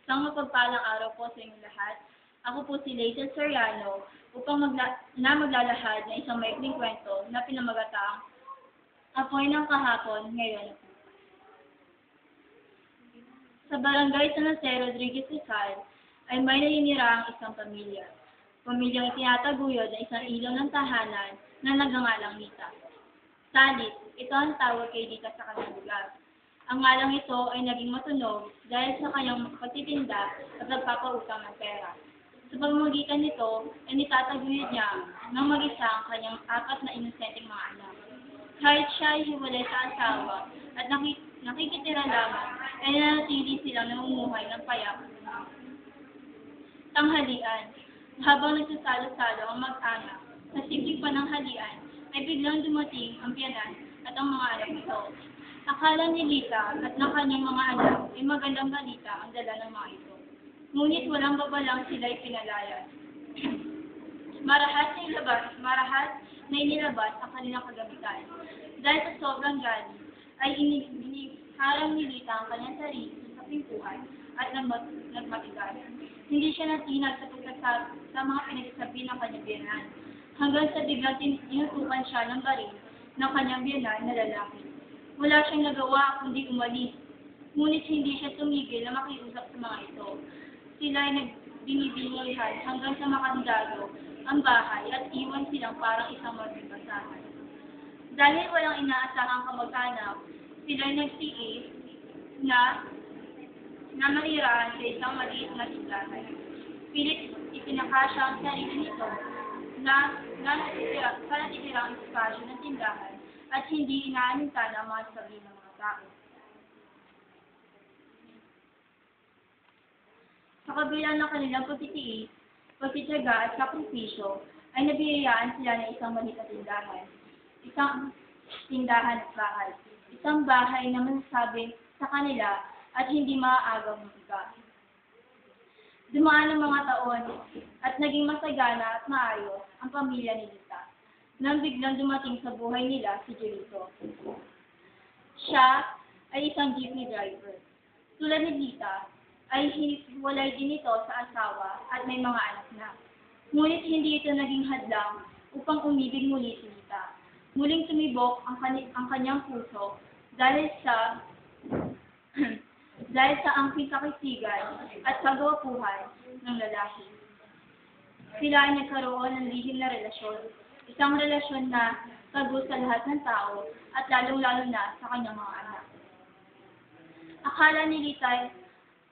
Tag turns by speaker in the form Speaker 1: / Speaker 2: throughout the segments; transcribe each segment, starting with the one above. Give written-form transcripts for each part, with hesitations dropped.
Speaker 1: Isang mapagpalang araw po sa inyong lahat. Ako po si Leighton Soriano upang maglalahad ng isang maikling kwento na pinamagatang Apoy ng Kahapon Ngayon. Sa barangay San Jose Rodriguez Rizal ay may naniniraang isang pamilya. Pamilyang itinataguyod na isang ilaw ng tahanan na nagngangalang Lita. Salit, ito ang tawag kay Lita sa kanyang lugar. Ang ngalang ito ay naging matunog dahil sa kanyang pagtitinda at nagpapautang ng pera. Sa pamamagitan nito, ay nitataguyod niya ng mag-isa ang kanyang 4 na inosenteng mga anak. Kahit siya ay hiwalay sa asawa at nakikitira lamang, ay nanatili silang namumuhay ng payak. Tanghalian, habang nagsasalo-salo ang mag-anak, sa simpleng pananghalian, ay biglang dumating ang biyanan at ang mga anak nito. Akala ni Lita at ng kanyang mga anak ay magandang balita ang dala ng mga ito. Ngunit walang babalang sila'y pinalaya. Marahat na inilabas ang kanilang kagamitan. Dahil sa sobrang galit, ay iniharang ni Lita ang kanyang sarili sa pintuan at nagmatigas. Hindi siya natinag sa mga pinagsasabi ng kanyang biyanan, hanggang sa biglang tinutukan siya ng baril ng kanyang biyanan na lalaki. Wala siyang nagawa kundi umalis, ngunit hindi siya tumigil na makiusap sa mga ito. Sila ay nagbinibingihan hanggang sa makandado ang bahay at iwan silang parang isang magbibasahan. Dahil walang inaasahang kamag-anak, sila ay nagtiis na manirahan sa isang maliit na tindahan. Pilit itinakasya ang sarili nito na natitirang espasyo ng tindahan at hindi inaanintana ang mga sabi ng mga tao. Sa kabila ng kanilang pagtitiis, pagtitiyaga at sakripisyo, ay nabiyayaan sila ng isang maliit na tindahan. Isang tindahan at bahay. Isang bahay na masasabi sa kanila at hindi maaagaw ng iba. Dumaan ang mga taon at naging masagana at maayos ang pamilya ni Lita nang biglang dumating sa buhay nila si Julito. Siya ay isang jeepney driver. Tulad ni Lita, ay hiwalay din ito sa asawa at may mga anak na. Ngunit hindi ito naging hadlang upang umibig muli si Lita. Muling tumibok ang kanyang puso dahil sa angking kakisigan at kagwapuhan ng lalaki. Sila ay nagkaroon ng lihim na relasyon, isang relasyon na tago sa lahat ng tao at lalong-lalo na sa kanyang mga anak. Akala ni Lita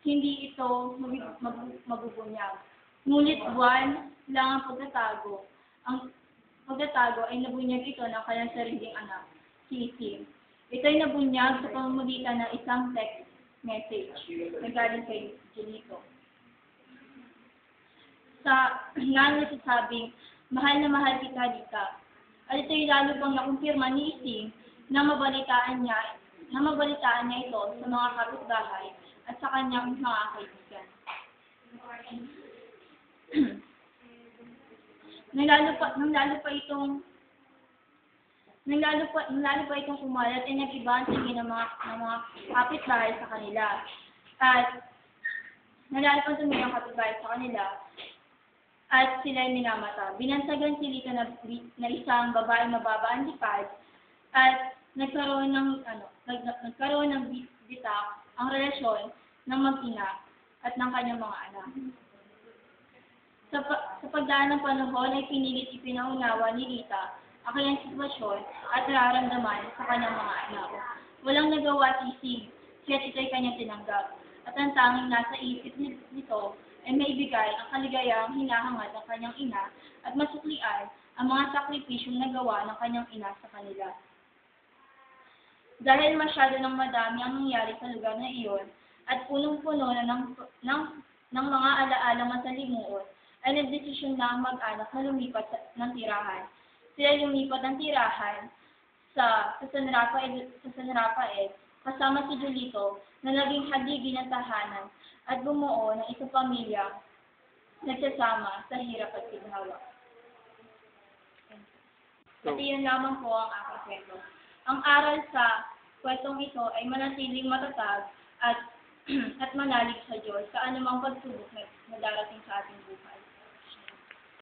Speaker 1: hindi ito magubunyag, ngunit buwan lang ang pagtatago. Ang pagtatago ay nabunyag ito ng kanyang sariling anak, si Isim. Ito ay nabunyag sa pamamagitan ng isang text message na galing kay Julito. Sa nagsasabing, mahal na mahal kita, Lita. At ito'y lalo pang nakumpirma ni Isim na mabalitaan niya ito sa mga kapitbahay at sa kanyang mga kaibigan. Nang lalo pa itong kumalat ay nag-iba ang tingin ng mga kapitbahay sa kanila. At nalalo pa tumingin ang kapitbahay sa kanila at sila ay minamata. Binansagan si Lita na isang babaeng mababa ang lipad at nagkaroon ng bitak ang relasyon ng mag-ina at ng kanyang mga anak. Sa pagdaan ng panahon ay pinilit ipinaunawa ni Lita ang kanyang sitwasyon at nararamdaman sa kanyang mga anak. Walang nagawa si Sig, kaya't ito'y kanyang tinanggap. At ang tanging nasa isip nito ay maibigay ang kaligayahang hinahangad ng kanyang ina at masuklian ang mga sakripisyong nagawa ng kanyang ina sa kanila. Dahil masyado ng madami ang nangyari sa lugar na iyon at punong-puno na ng mga alaalang masalimuot, ay nagdesisyon na ang mag-anak na lumipat ng tirahan. Sila lumipat ng tirahan sa San Rafael kasama si Julito na naging haligi ng tahanan at bumuo ng isang pamilya nagsasama sa hirap at ginhawa. At iyon lamang po ang aking kwento. Ang aral sa kwentong ito ay manatiling matatag at at manalig sa Diyos sa anumang pagsubok na darating sa ating buhay.